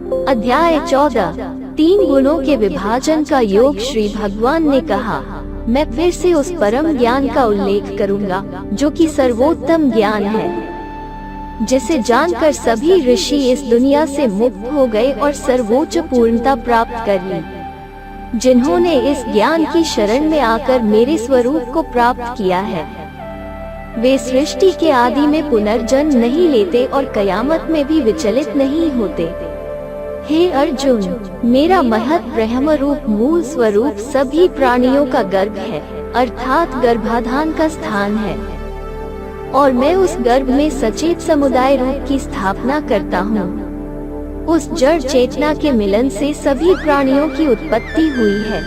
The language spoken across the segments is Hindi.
अध्याय 14 तीन गुणों के विभाजन का योग। श्री भगवान ने कहा, मैं फिर से उस परम ज्ञान का उल्लेख करूंगा जो कि सर्वोत्तम ज्ञान है, जिसे जानकर सभी ऋषि इस दुनिया से मुक्त हो गए और सर्वोच्च पूर्णता प्राप्त कर ली। जिन्होंने इस ज्ञान की शरण में आकर मेरे स्वरूप को प्राप्त किया है, वे सृष्टि के आदि में पुनर्जन्म नहीं लेते और कयामत में भी विचलित नहीं होते। हे अर्जुन, मेरा महत ब्रह्म रूप मूल स्वरूप सभी प्राणियों का गर्भ है, अर्थात गर्भाधान का स्थान है, और मैं उस गर्भ में सचेत समुदाय रूप की स्थापना करता हूँ। उस जड़ चेतना के मिलन से सभी प्राणियों की उत्पत्ति हुई है।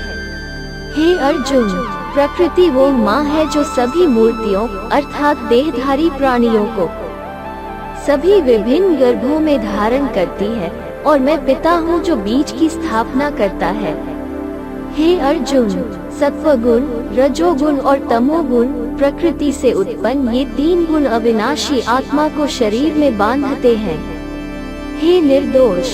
हे अर्जुन, प्रकृति वो माँ है जो सभी मूर्तियों अर्थात देहधारी प्राणियों को सभी विभिन्न गर्भों में धारण करती है, और मैं पिता हूँ जो बीज की स्थापना करता है। हे अर्जुन, सत्वगुण, रजोगुण और तमोगुण प्रकृति से उत्पन्न ये तीन गुण अविनाशी आत्मा को शरीर में बांधते हैं। हे निर्दोष,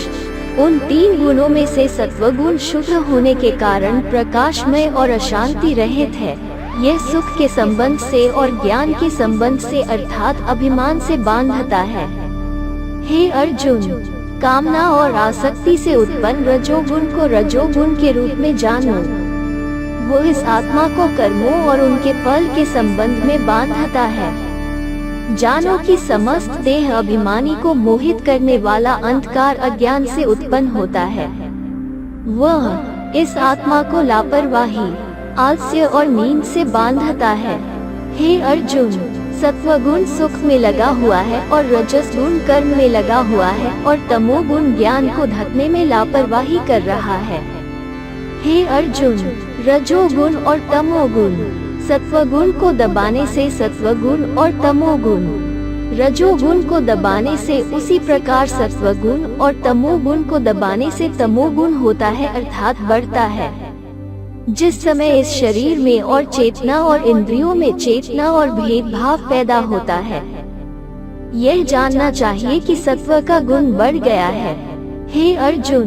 उन तीन गुणों में से सत्वगुण शुद्ध होने के कारण प्रकाशमय और अशांति रहित है। यह सुख के संबंध से और ज्ञान के संबंध से अर्थात अभिमान से बांधता है। हे अर्जुन, कामना और आसक्ति से उत्पन्न रजोगुण को रजोगुण के रूप में जानो। वो इस आत्मा को कर्मों और उनके फल के संबंध में बांधता है। जानो कि समस्त देह अभिमानी को मोहित करने वाला अंधकार अज्ञान से उत्पन्न होता है। वह इस आत्मा को लापरवाही, आलस्य और नींद से बांधता है। हे अर्जुन, सत्वगुण सुख में लगा हुआ है और रजस गुण कर्म में लगा हुआ है और तमोगुण ज्ञान को ढकने में लापरवाही कर रहा है। हे अर्जुन, रजोगुण और तमोगुण सत्वगुण को दबाने से सत्वगुण और तमोगुण रजोगुण को दबाने से उसी प्रकार सत्वगुण और तमोगुण को दबाने से तमोगुण होता है अर्थात बढ़ता है। जिस समय इस शरीर में और चेतना और इंद्रियों में चेतना और भेदभाव पैदा होता है, यह जानना चाहिए कि सत्व का गुण बढ़ गया है। हे अर्जुन,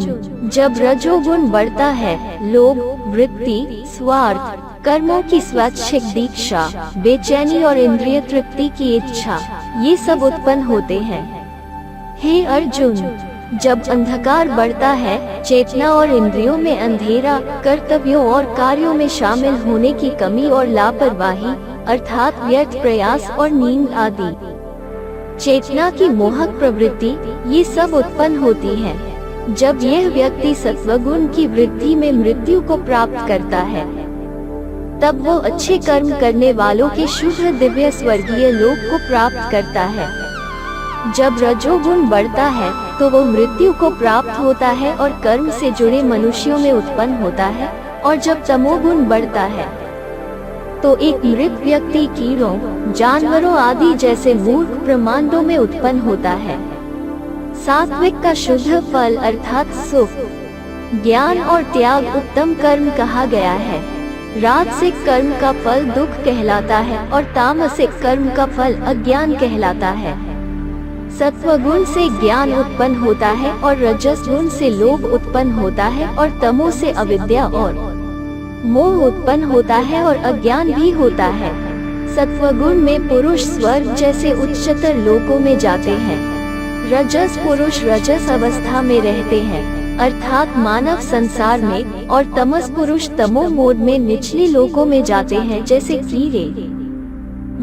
जब रजोगुण बढ़ता है, लोभ, वृत्ति, स्वार्थ, कर्मों की स्वैच्छिक दीक्षा, बेचैनी और इंद्रिय तृप्ति की इच्छा, ये सब उत्पन्न होते हैं। हे अर्जुन, जब अंधकार बढ़ता है, चेतना और इंद्रियों में अंधेरा, कर्तव्यों और कार्यों में शामिल होने की कमी और लापरवाही अर्थात व्यर्थ प्रयास और नींद आदि, चेतना की मोहक प्रवृत्ति, ये सब उत्पन्न होती है। जब यह व्यक्ति सत्वगुण की वृद्धि में मृत्यु को प्राप्त करता है, तब वो अच्छे कर्म करने वालों के शुद्ध दिव्य स्वर्गीय लोक को प्राप्त करता है। जब रजोगुण बढ़ता है तो वो मृत्यु को प्राप्त होता है और कर्म से जुड़े मनुष्यों में उत्पन्न होता है, और जब तमोगुण बढ़ता है तो एक मृत व्यक्ति कीड़ों, जानवरों आदि जैसे मूर्ख ब्रह्मांडों में उत्पन्न होता है। सात्विक का शुद्ध फल अर्थात सुख, ज्ञान और त्याग उत्तम कर्म कहा गया है। राजसिक कर्म का फल दुख कहलाता है और तामसिक कर्म का फल अज्ञान कहलाता है। सत्वगुण से ज्ञान उत्पन्न होता है और रजस गुण से लोभ उत्पन्न होता है और तमो से अविद्या और मोह उत्पन्न होता है और अज्ञान भी होता है। सत्वगुण में पुरुष स्वर्ग जैसे उच्चतर लोकों में जाते हैं। रजस पुरुष रजस अवस्था में रहते हैं अर्थात मानव संसार में, और तमस पुरुष तमो मोड में निचले लोकों में जाते हैं जैसे कीड़े,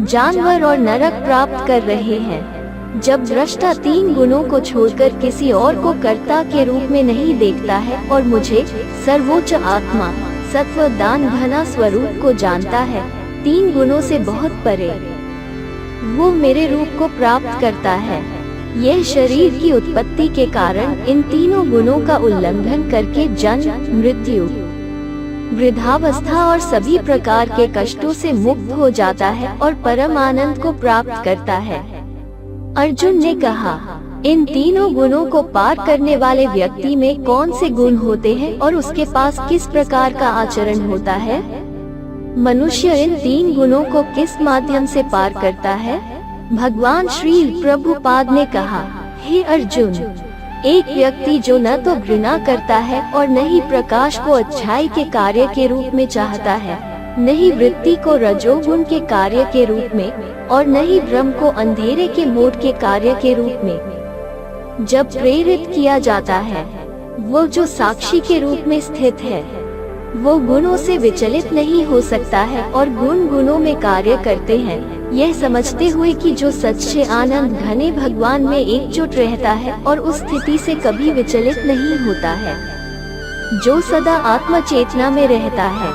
जानवर और नरक प्राप्त कर रहे हैं। जब दृष्टा तीन गुणों को छोड़कर किसी और को कर्ता के रूप में नहीं देखता है और मुझे सर्वोच्च आत्मा सत्व दान घना स्वरूप को जानता है, तीन गुणों से बहुत परे, वो मेरे रूप को प्राप्त करता है। यह शरीर की उत्पत्ति के कारण इन तीनों गुणों का उल्लंघन करके जन्म, मृत्यु, वृद्धावस्था और सभी प्रकार के कष्टों से मुक्त हो जाता है और परम आनंद को प्राप्त करता है। अर्जुन ने कहा, इन तीनों गुणों को पार करने वाले व्यक्ति में कौन से गुण होते हैं और उसके पास किस प्रकार का आचरण होता है? मनुष्य इन तीन गुणों को किस माध्यम से पार करता है? भगवान श्री प्रभुपाद ने कहा, हे अर्जुन, एक व्यक्ति जो न तो घृणा करता है और न ही प्रकाश को अच्छाई के कार्य के रूप में चाहता है, न ही वृत्ति को रजोगुण के कार्य के रूप में और न ही भ्रम को अंधेरे के मोड के कार्य के रूप में जब प्रेरित किया जाता है, वो जो साक्षी के रूप में स्थित है, वो गुणों से विचलित नहीं हो सकता है और गुण गुणों में कार्य करते हैं, यह समझते हुए कि जो सच्चे आनंद घने भगवान में एकजुट रहता है और उस स्थिति से कभी विचलित नहीं होता है, जो सदा आत्म चेतना में रहता है,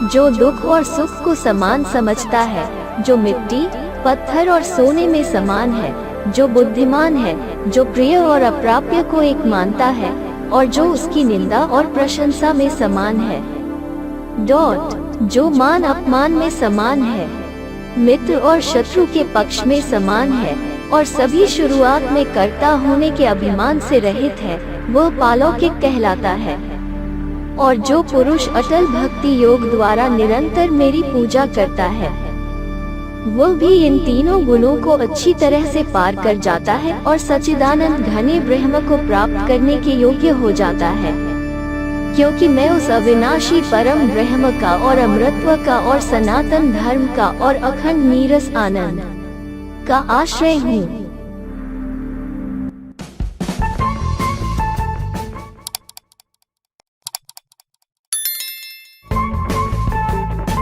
जो दुख और सुख को समान समझता है, जो मिट्टी, पत्थर और सोने में समान है, जो बुद्धिमान है, जो प्रिय और अप्राप्य को एक मानता है और जो उसकी निंदा और प्रशंसा में समान है। जो मान अपमान में समान है, मित्र और शत्रु के पक्ष में समान है और सभी शुरुआत में कर्ता होने के अभिमान से रहित है, वह पालौकिक कहलाता है। और जो पुरुष अटल भक्ति योग द्वारा निरंतर मेरी पूजा करता है, वह भी इन तीनों गुणों को अच्छी तरह से पार कर जाता है और सच्चिदानंद घने ब्रह्म को प्राप्त करने के योग्य हो जाता है, क्योंकि मैं उस अविनाशी परम ब्रह्म का और अमृतत्व का और सनातन धर्म का और अखंड नीरस आनंद का आश्रय हूँ।